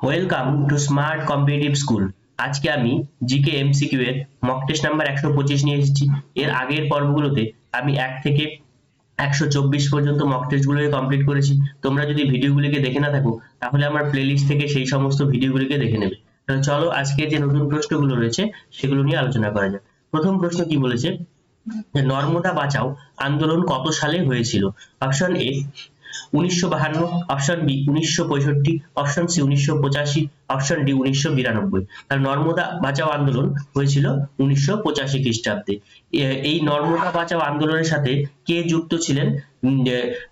Welcome to smart competitive school. আজকে আমি GK MCQ এর মক টেস্ট নাম্বার 125 নিয়ে এসেছি। এর আগের পর্বগুলোতে আমি 1 থেকে 124 পর্যন্ত মক টেস্টগুলোকে কমপ্লিট করেছি। তোমরা যদি ভিডিওগুলিকে দেখে না থাকো তাহলে আমার প্লেলিস্ট থেকে সেই সমস্ত ভিডিওগুলিকে দেখে নেবে। তাহলে চলো আজকে যে নতুন প্রশ্নগুলো রয়েছে সেগুলো নিয়ে আলোচনা করা যাক। প্রথম প্রশ্ন কি বলেছে, যে নর্মদা বাঁচাও আন্দোলন কত সালে হয়েছিল? Option A 1952, option B 1965, option C 1985, option D 1992। তাহলে নর্মদা বাঁচাও আন্দোলন হয়েছিল 1985 খ্রিস্টাব্দে। এই নর্মদা বাঁচাও আন্দোলনের সাথে কে যুক্ত ছিলেন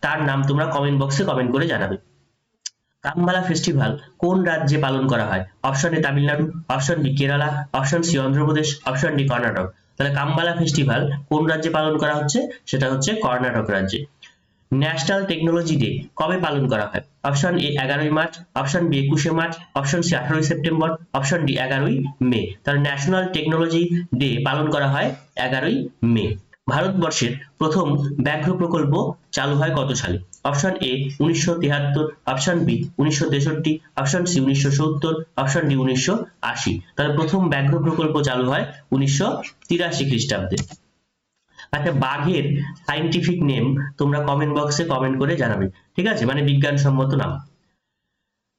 তার নাম তোমরা কমেন্ট বক্সে কমেন্ট করে জানাবে। কাম্বালা ফেস্টিভ্যাল কোন রাজ্যে পালন করা হয়? Option A Tamil Nadu, option B Kerala, option C Andhra Pradesh, option D Karnataka. তাহলে কাম্বালা ফেস্টিভ্যাল কোন রাজ্যে পালন করা হচ্ছে? সেটা হচ্ছে কর্ণাটক রাজ্যে। ন্যাশনাল টেকনোলজি ডে কবে পালন করা হয়? অপশন এ 11ই মার্চ, অপশন বি 21শে মার্চ, অপশন সি 18ই সেপ্টেম্বর, অপশন ডি 11ই মে। তাহলে ন্যাশনাল টেকনোলজি ডে পালন করা হয় 11ই মে। ভারতবর্ষের প্রথম ব্যাঘ্র প্রকল্প চালু হয় কত সালে? Option A 1973, option B 1963, option C 1970, option D 1980। তাহলে প্রথম ব্যাঘ্র প্রকল্প চালু হয় 1983 খ্রিস্টাব্দে। আচ্ছা, বাঘের সাইন্টিফিক নেম তোমরা কমেন্ট বক্সে কমেন্ট করে জানাবে, ঠিক আছে, মানে বিজ্ঞানসম্মত নাম।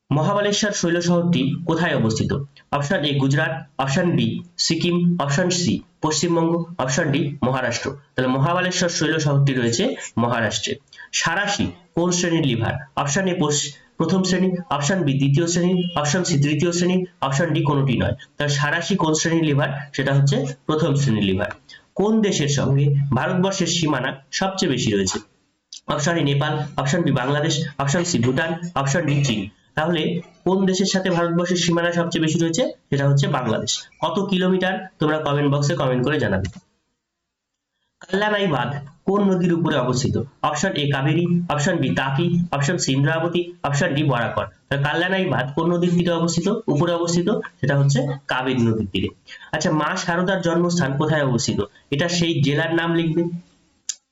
মহাবালেশ্বর শৈল শহরটি কোথায় অবস্থিত? Option A Gujarat, option B Sikkim, option C Paschimbanga, option D Maharashtra. তাহলে মহাবালেশ্বর শৈল শহরটি রয়েছে মহারাষ্ট্রে। সাঁড়াশি কোন শ্রেণীর লিভার? অপশন এ প্রথম শ্রেণী, অপশন বি দ্বিতীয় শ্রেণী, অপশন সি তৃতীয় শ্রেণী, অপশন ডি কোনোটি নয়। তাহলে সাঁড়াশি কোন শ্রেণীর লিভার? সেটা হচ্ছে প্রথম শ্রেণীর লিভার। কোন দেশের সঙ্গে ভারতবর্ষের সীমানা সবচেয়ে বেশি রয়েছে? Option A Nepal, option B Bangladesh, option C Bhutan, option D চীন। তাহলে কোন দেশের সাথে ভারতবর্ষের সীমানা সবচেয়ে বেশি রয়েছে? সেটা হচ্ছে বাংলাদেশ। কত কিলোমিটার? তোমরা কমেন্ট বক্সে কমেন্ট করে জানাবে। কল্যাণাই বাঁধ কোন নদীর উপরে অবস্থিত? Option A Kaveri, option B Tapi, option C Indravati, option D Barakar. Kalyanai বাঁধ কোন নদীর তীরে অবস্থিত, উপরে অবস্থিত? সেটা হচ্ছে কাবেরী নদীর তীরে। আচ্ছা, মা শারদার জন্মস্থান কোথায় অবস্থিত? এটা সেই জেলার নাম লিখবে,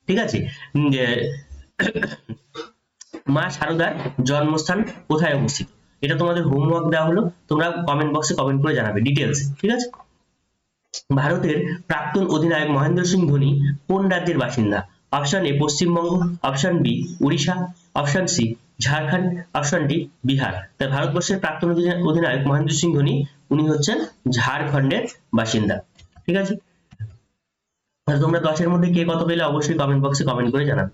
ঠিক আছে। মা শারদার জন্মস্থান কোথায় অবস্থিত? এটা তোমাদের হোমওয়ার্ক দেওয়া হলো, তোমরা কমেন্ট বক্সে কমেন্ট করে জানাবে ডিটেলস, ঠিক আছে। ভারতের প্রাক্তন অধিনায়ক মহেন্দ্র সিং ধোনি কোন রাজ্যের বাসিন্দা? Option A Paschimbanga, option B Orissa, option C Jharkhand, option D Bihar. তাই ভারতবর্ষের প্রাক্তন অধিনায়ক মহেন্দ্র সিং ধোনি উনি হচ্ছেন ঝাড়খণ্ডের বাসিন্দা, ঠিক আছে। তোমরা 10 এর মধ্যে কে কত পেলে অবশ্যই কমেন্ট বক্সে কমেন্ট করে জানাবে।